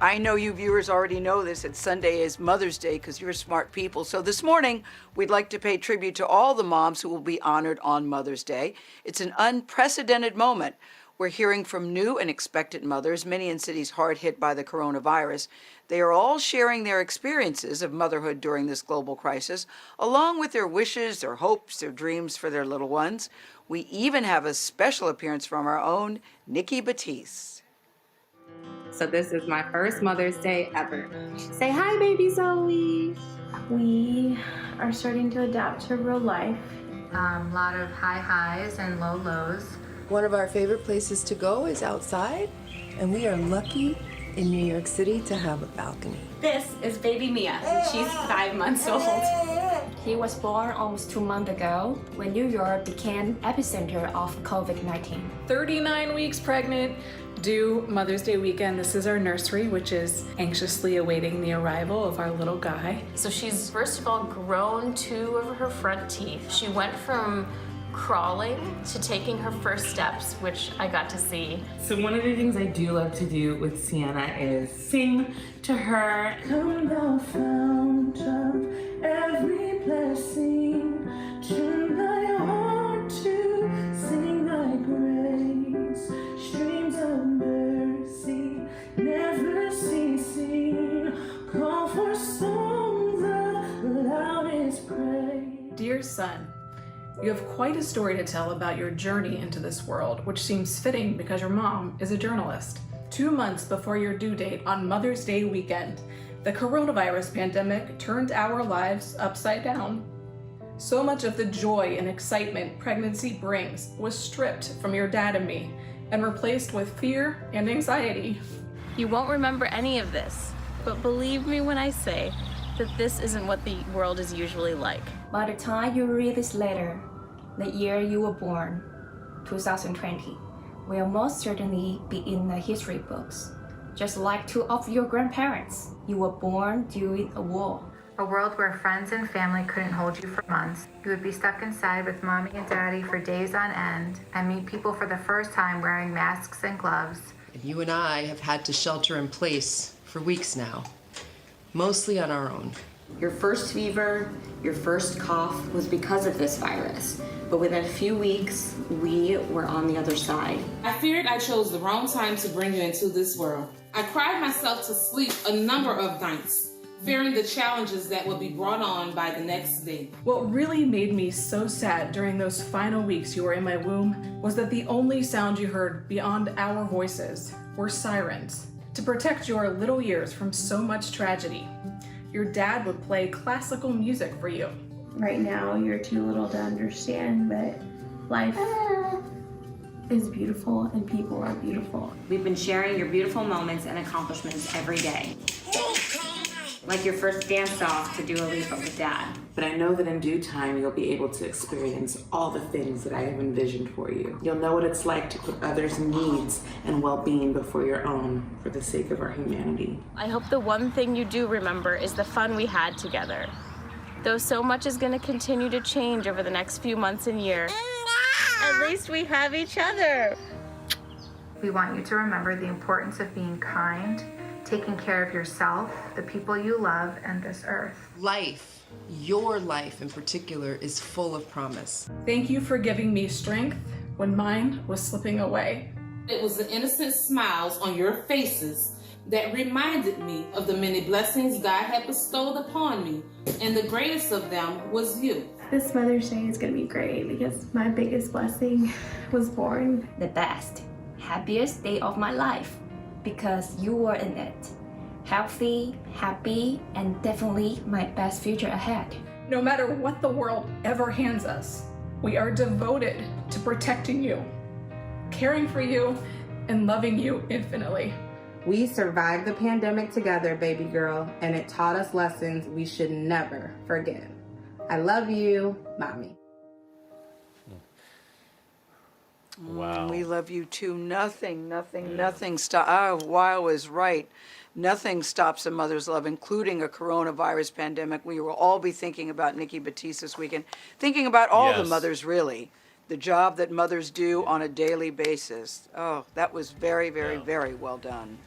I know you viewers already know this, that Sunday is Mother's Day because you're smart people. So this morning, we'd like to pay tribute to all the moms who will be honored on Mother's Day. It's an unprecedented moment. We're hearing from new and expectant mothers, many in cities hard hit by the coronavirus. They are all sharing their experiences of motherhood during this global crisis, along with their wishes, their hopes, their dreams for their little ones. We even have a special appearance from our own Nikki Batiste. So this is my first Mother's Day ever. Say hi, baby Zoe. We are starting to adapt to real life. A lot of high highs and low lows. One of our favorite places to go is outside, and we are lucky in New York City to have a balcony. This is baby Mia. She's 5 months old. He was born almost 2 months ago when New York became epicenter of COVID-19. 39 weeks pregnant, due Mother's Day weekend. This is our nursery, which is anxiously awaiting the arrival of our little guy. So she's first of all grown 2 of her front teeth. She went from crawling to taking her first steps, which I got to see. So one of the things I do love to do with Sienna is sing to her. Come thou fount of every blessing, turn thy heart to sing thy grace, streams of mercy never ceasing, call for songs of loudest praise. Dear son, you have quite a story to tell about your journey into this world, which seems fitting because your mom is a journalist. 2 months before your due date on Mother's Day weekend, the coronavirus pandemic turned our lives upside down. So much of the joy and excitement pregnancy brings was stripped from your dad and me and replaced with fear and anxiety. You won't remember any of this, but believe me when I say that this isn't what the world is usually like. By the time you read this letter, the year you were born, 2020, will most certainly be in the history books. Just like 2 of your grandparents, you were born during a war. A world where friends and family couldn't hold you for months. You would be stuck inside with mommy and daddy for days on end and meet people for the first time wearing masks and gloves. And you and I have had to shelter in place for weeks now, mostly on our own. Your first fever, your first cough was because of this virus. But within a few weeks, we were on the other side. I feared I chose the wrong time to bring you into this world. I cried myself to sleep a number of nights, fearing the challenges that would be brought on by the next day. What really made me so sad during those final weeks you were in my womb was that the only sound you heard beyond our voices were sirens to protect your little ears from so much tragedy. Your dad would play classical music for you. Right now, you're too little to understand, but life is beautiful and people are beautiful. We've been sharing your beautiful moments and accomplishments every day. Like your first dance off to Dua Lipa with Dad. But I know that in due time you'll be able to experience all the things that I have envisioned for you. You'll know what it's like to put others' needs and well-being before your own for the sake of our humanity. I hope the one thing you do remember is the fun we had together. Though so much is going to continue to change over the next few months and year, at least we have each other. We want you to remember the importance of being kind, taking care of yourself, the people you love, and this earth. Life, your life in particular, is full of promise. Thank you for giving me strength when mine was slipping away. It was the innocent smiles on your faces that reminded me of the many blessings God had bestowed upon me, and the greatest of them was you. This Mother's Day is going to be great because my biggest blessing was born. The best, happiest day of my life because you were in it. Healthy, happy, and definitely my best future ahead. No matter what the world ever hands us, we are devoted to protecting you, caring for you, and loving you infinitely. We survived the pandemic together, baby girl, and it taught us lessons we should never forget. I love you, Mommy. Wow. We love you too. Nothing stops. Weil was right. Nothing stops a mother's love, including a coronavirus pandemic. We will all be thinking about Nikki Batiste this weekend, thinking about all the mothers, really. The job that mothers do on a daily basis. Oh, that was very, very, very well done.